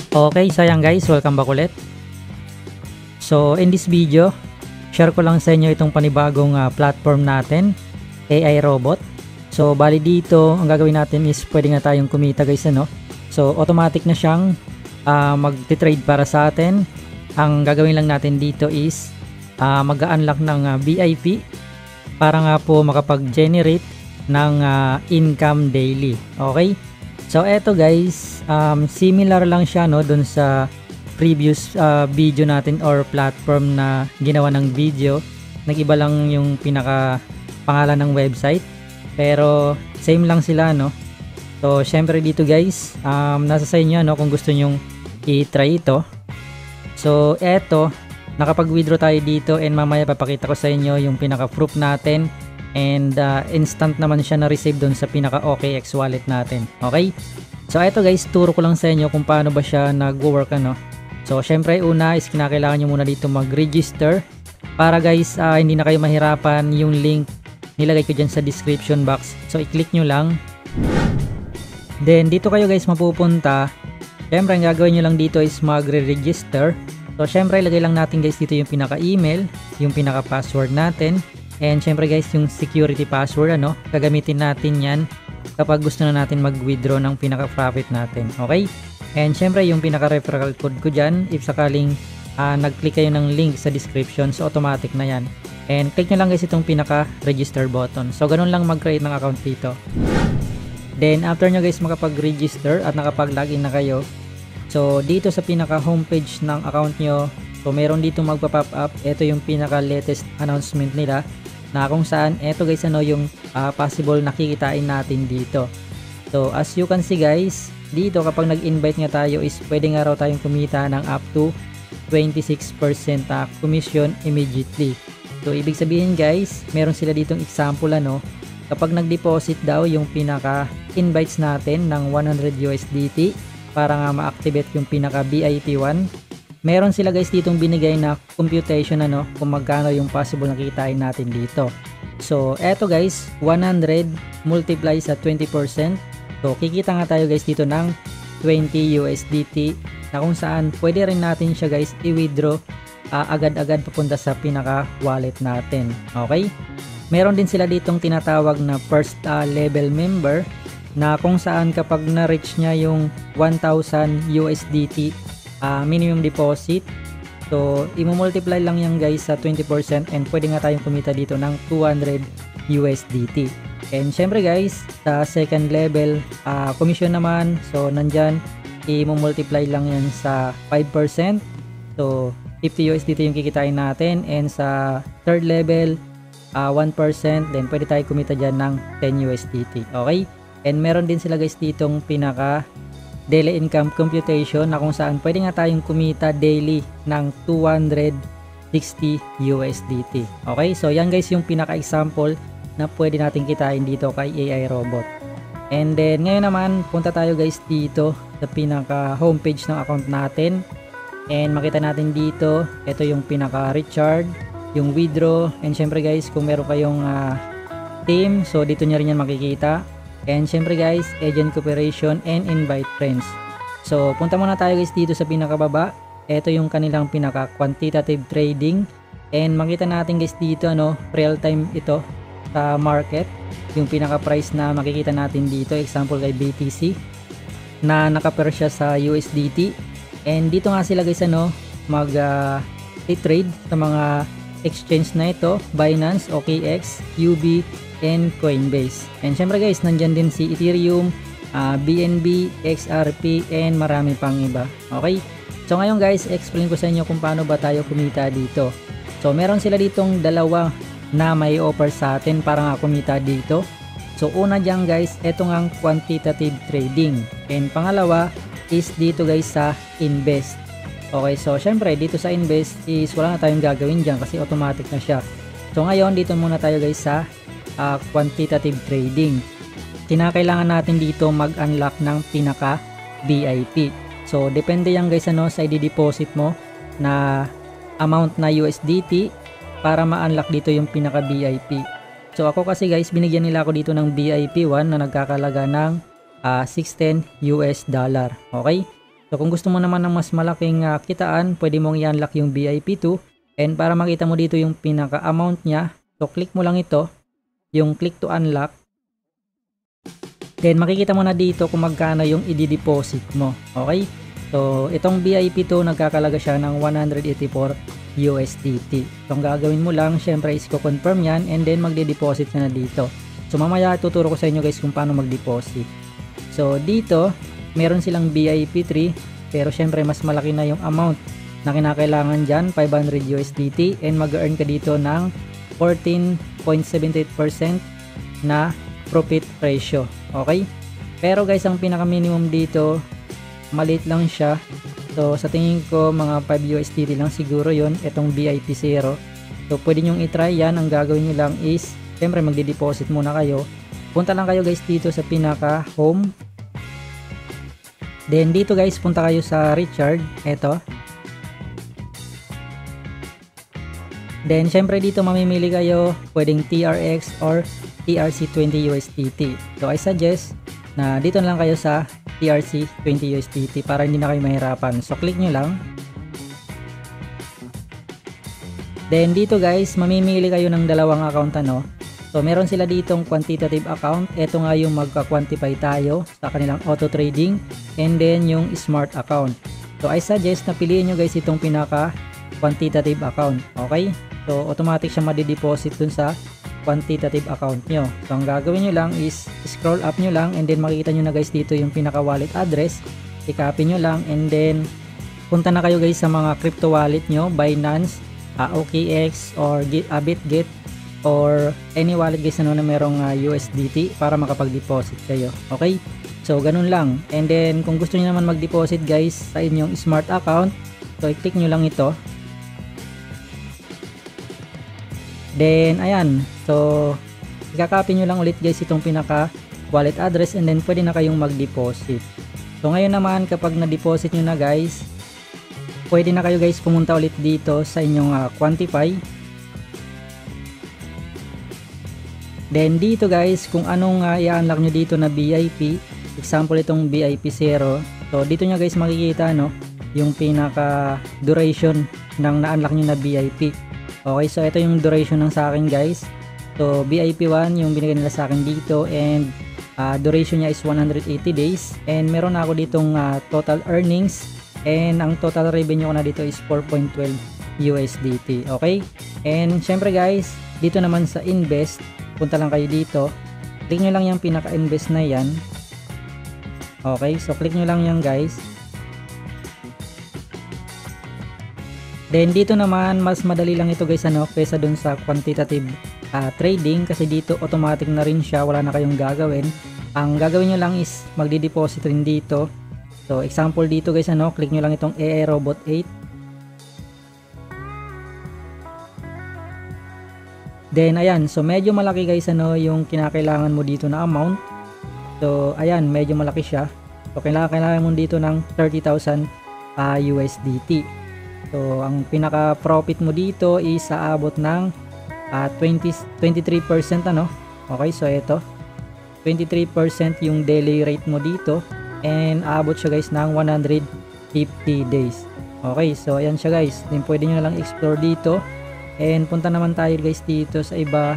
Okay, so ayan guys, welcome back ulit. So in this video, share ko lang sa inyo itong panibagong platform natin, AI Robot. So bali dito, ang gagawin natin is pwede nga tayong kumita guys, ano. So automatic na siyang mag-trade para sa atin. Ang gagawin lang natin dito is mag-unlock ng VIP para nga po makapag-generate ng income daily. Okay? So eto guys, similar lang siya no dun sa previous video natin or platform na ginawa ng video. Nag-iba lang yung pinaka pangalan ng website, pero same lang sila no. So syempre dito guys, nasa sa inyo no kung gusto nyong i-try ito. So eto, nakapag-withdraw tayo dito and mamaya papakita ko sa inyo yung pinaka proof natin. And instant naman siya na-receive doon sa pinaka OKX wallet natin. Okay? So ito guys, turo ko lang sa inyo kung paano ba siya nag-work ano. So syempre una is kinakailangan nyo muna dito mag-register para guys hindi na kayo mahirapan. Yung link nilagay ko dyan sa description box. So i-click nyo lang. Then dito kayo guys mapupunta. Syempre ang gagawin nyo lang dito is magre-register. So syempre ilagay lang natin guys dito yung pinaka-email, yung pinaka-password natin. And syempre guys, yung security password ano, gagamitin natin yan kapag gusto na natin mag-withdraw ng pinaka-profit natin. Okay? And syempre yung pinaka-referral code ko dyan, if sakaling nag-click kayo ng link sa description, so automatic na yan. And click nyo lang guys itong pinaka-register button. So ganun lang mag-create ng account dito. Then after nyo guys makapag-register at nakapag-login na kayo, so dito sa pinaka-homepage ng account nyo, so meron dito magpa-pop up. Ito yung pinaka-latest announcement nila na kung saan ito guys ano yung possible nakikitain natin dito. So as you can see guys, dito kapag nag-invite nga tayo is pwede nga raw tayong kumita ng up to 26% commission immediately. So ibig sabihin guys, meron sila ditong example ano, kapag nag-deposit daw yung pinaka-invites natin ng 100 USDT para nga ma-activate yung pinaka VIP 1, meron sila guys ditong binigay na computation ano kung magkano yung possible na kikitain natin dito. So eto guys, 100 multiply sa 20%. So kikita nga tayo guys dito ng 20 USDT na kung saan pwede rin natin siya guys i-withdraw agad-agad papunta sa pinaka wallet natin. Okay? Meron din sila ditong tinatawag na first level member na kung saan kapag na-reach niya yung 1,000 USDT minimum deposit, so i-multiply lang yan guys sa 20% and pwede nga tayong kumita dito ng 200 USDT. And syempre guys, sa second level commission naman, so nandyan i-multiply lang yan sa 5%, so 50 USDT yung kikitain natin. And sa third level 1%, then pwede tayo kumita dyan ng 10 USDT. Okay? And meron din sila guys ditong pinaka daily income computation na kung saan pwede nga tayong kumita daily ng 260 USDT. Okay, so yan guys yung pinaka-example na pwede natin kitain dito kay AI Robot. And then ngayon naman punta tayo guys dito sa pinaka-homepage ng account natin. And makita natin dito, ito yung pinaka-recharge, yung withdraw, and syempre guys kung meron kayong team, so dito nyo rin yan makikita. And syempre guys, agent cooperation and invite friends. So punta muna tayo guys dito sa pinakababa. Ito yung kanilang pinaka quantitative trading. And makita natin guys dito ano, real time ito sa market. Yung pinaka price na makikita natin dito, example kay BTC na naka-pair siya sa USDT. And dito nga sila guys ano, mag trade sa mga exchange na ito, Binance, OKX, UB, and Coinbase. And syempre guys, nandyan din si Ethereum, BNB, XRP, and marami pang iba. Okay? So ngayon guys, explain ko sa inyo kung paano ba tayo kumita dito. So meron sila ditong dalawa na may offer sa atin para nga kumita dito. So una dyan guys, eto ngang quantitative trading. And pangalawa is dito guys sa invest. Okay, so syempre dito sa invest is wala na tayong gagawin dyan kasi automatic na siya. So ngayon dito muna tayo guys sa quantitative trading. Kinakailangan natin dito mag-unlock ng pinaka VIP. So depende yan guys ano sa i-deposit mo na amount na USDT para ma-unlock dito yung pinaka VIP. So ako kasi guys, binigyan nila ako dito ng VIP 1 na nagkakalaga ng $16 US. Okay? So kung gusto mo naman ng mas malaking kitaan, pwede mong i-unlock yung VIP2. And para makita mo dito yung pinaka-amount niya, so click mo lang ito, yung click to unlock. Then makikita mo na dito kung magkano yung i-deposit mo. Okay? So itong VIP2 nagkakalaga siya ng 184 USDT. So ang gagawin mo lang, syempre is ko-confirm yan and then magde-deposit na dito. So mamaya tuturo ko sa inyo guys kung paano mag-deposit. So dito, meron silang VIP3 pero syempre mas malaki na yung amount na kinakailangan dyan, 500 USDT, and mag-earn ka dito ng 14.78% na profit ratio. Okay? Pero guys, ang pinaka minimum dito maliit lang siya. So sa tingin ko mga 5 USDT lang siguro yon itong VIP 0. So pwede nyong i-try yan. Ang gagawin nyo lang is syempre magde-deposit muna kayo. Punta lang kayo guys dito sa pinaka home. Then dito guys, punta kayo sa Richard, eto. Then syempre dito mamimili kayo, pwedeng TRX or TRC20 USDT. So I suggest na dito na lang kayo sa TRC20 USDT para hindi na kayo mahirapan. So click nyo lang. Then dito guys, mamimili kayo ng dalawang account ano. So meron sila ditong quantitative account. Ito nga yung magka-quantify tayo sa kanilang auto trading, and then yung smart account. So I suggest na piliin nyo guys itong pinaka quantitative account. Okay? So automatic siya madi-deposit dun sa quantitative account nyo. So ang gagawin nyo lang is scroll up nyo lang and then makikita nyo na guys dito yung pinaka wallet address. I-copy nyo lang and then punta na kayo guys sa mga crypto wallet nyo, Binance, OKX or BitGet or any wallet guys na merong USDT para makapag-deposit kayo. Okay? So ganun lang. And then kung gusto niyo naman mag-deposit guys sa inyong smart account, so i-click nyo lang ito. Then ayan. So i-copy nyo lang ulit guys itong pinaka wallet address and then pwede na kayong mag-deposit. So ngayon naman kapag na-deposit nyo na guys, pwede na kayo guys pumunta ulit dito sa inyong Quantify. Then dito guys, kung anong i-unlock nyo dito na VIP, example itong VIP 0. So dito nyo guys makikita no, yung pinaka duration ng na-unlock nyo na VIP. Okay, so ito yung duration ng sa akin guys. So VIP 1 yung binigay nila sa akin dito and duration niya is 180 days. And meron ako ditong total earnings and ang total revenue ko na dito is 4.12 USDT. Okay, and syempre guys, dito naman sa invest, punta lang kayo dito, click nyo lang yung pinaka-invest na yan. Okay, so click nyo lang yan guys. Then dito naman, mas madali lang ito guys ano, kaysa dun sa quantitative trading kasi dito automatic na rin siya, wala na kayong gagawin. Ang gagawin nyo lang is magdi-deposit rin dito. So example dito guys ano, click nyo lang itong AI Robot 8. Then ayan, so medyo malaki guys ano yung kinakailangan mo dito na amount. So ayan, medyo malaki siya. So kailangan mo dito ng 30,000 USDT. So ang pinaka profit mo dito is aabot ng 23% ano. Okay, so ito 23% yung daily rate mo dito and aabot siya guys ng 150 days. Okay, so ayan siya guys. Then pwede nyo na lang explore dito. And punta naman tayo guys dito sa iba.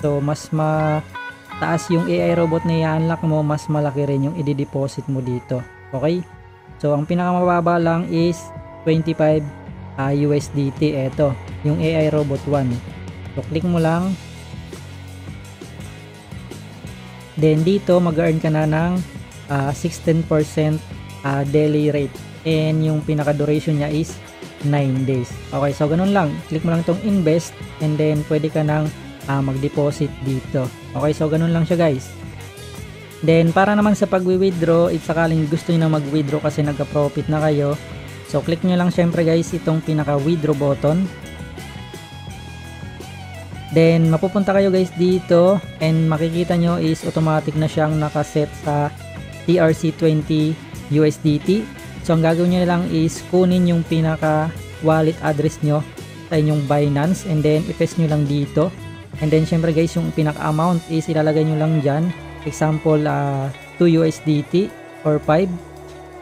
So mas mataas yung AI robot na i-unlock mo, mas malaki rin yung i-deposit mo dito. Okay? So ang pinakamababa lang is 25 USDT. Ito, yung AI robot 1. So click mo lang. Then dito mag-earn ka na ng 16% daily rate. And yung pinaka duration niya is 9 days. Okay, so ganun lang. Click mo lang itong invest and then pwede ka nang mag-deposit dito. Okay, so ganun lang siya guys. Then para naman sa pag-withdraw, if sakaling gusto niyo na mag-withdraw kasi nagka-profit na kayo, so click nyo lang syempre guys itong pinaka-withdraw button. Then mapupunta kayo guys dito and makikita nyo is automatic na siyang nakaset sa TRC20 USDT. So ang gagawin nyo lang is kunin yung pinaka wallet address nyo sa inyong Binance and then i-paste nyo lang dito. And then syempre guys yung pinaka amount is ilalagay nyo lang dyan. Example 2 USDT or 5.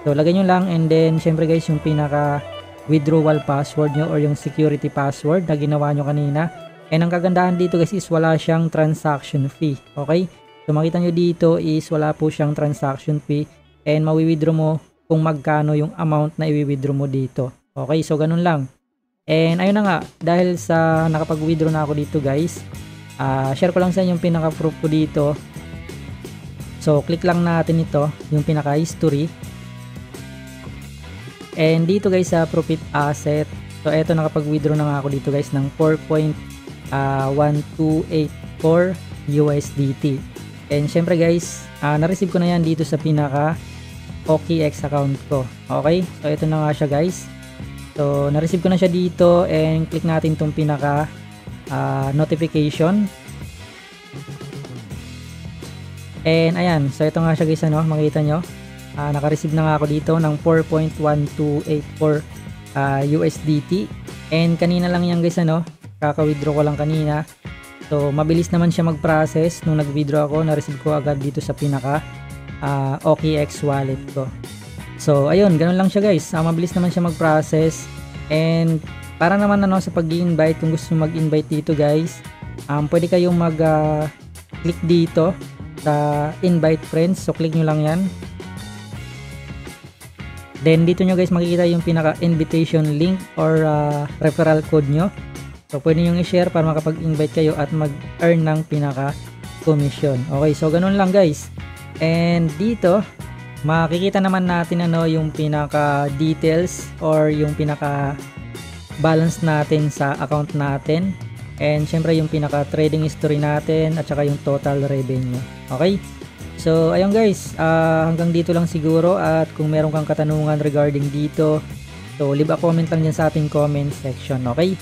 So lagay nyo lang, and then syempre guys, yung pinaka withdrawal password nyo or yung security password na ginawa nyo kanina. And ang kagandahan dito guys is wala siyang transaction fee. Okay? So makita nyo dito is wala po siyang transaction fee, and mawi-withdraw mo kung magkano yung amount na i-withdraw mo dito. Okay? So ganun lang. And ayun na nga, dahil sa nakapag-withdraw na ako dito guys, share ko lang sa inyo yung pinaka-proof ko dito. So click lang natin ito, yung pinaka-history. And dito guys sa profit asset, so eto nakapag-withdraw na nga ako dito guys ng 4.1284 USDT. And syempre guys, na-receive ko na yan dito sa pinaka OKX account ko. Okay, so ito na nga siya guys. So na-receive ko na siya dito, and click natin tong pinaka notification. And ayan, so ito nga siya guys, ano, makita nyo, naka-receive na nga ako dito ng 4.1284 USDT. And kanina lang yan guys, ano, kaka-withdraw ko lang kanina. So mabilis naman siya mag-process. Nung nag-withdraw ako, na-receive ko agad dito sa pinaka OKX wallet ko. So ayun, ganun lang siya guys. Mabilis naman siya mag-process. And para naman ano sa pag-i-invite, kung gusto nyo mag-invite dito guys, pwede kayong mag-click dito sa invite friends. So click nyo lang yan. Then dito nyo guys makikita yung pinaka invitation link or referral code nyo. So pwede nyo i-share para makapag-invite kayo at mag-earn ng pinaka commission. Okay, so ganun lang guys. And dito makikita naman natin ano yung pinaka details or yung pinaka balance natin sa account natin, and syempre yung pinaka trading history natin at saka yung total revenue. Okay, so ayun guys, hanggang dito lang siguro, at kung meron kang katanungan regarding dito, so leave a comment lang dyan sa ating comment section. Okay,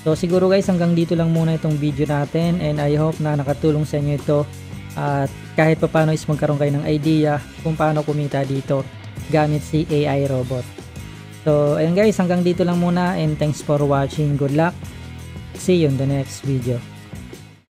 so siguro guys hanggang dito lang muna itong video natin, and I hope na nakatulong sa inyo ito, at kahit pa paano is magkaroon kayo ng idea kung paano kumita dito gamit si AI robot. So ayun guys, hanggang dito lang muna, and thanks for watching. Good luck, see you in the next video.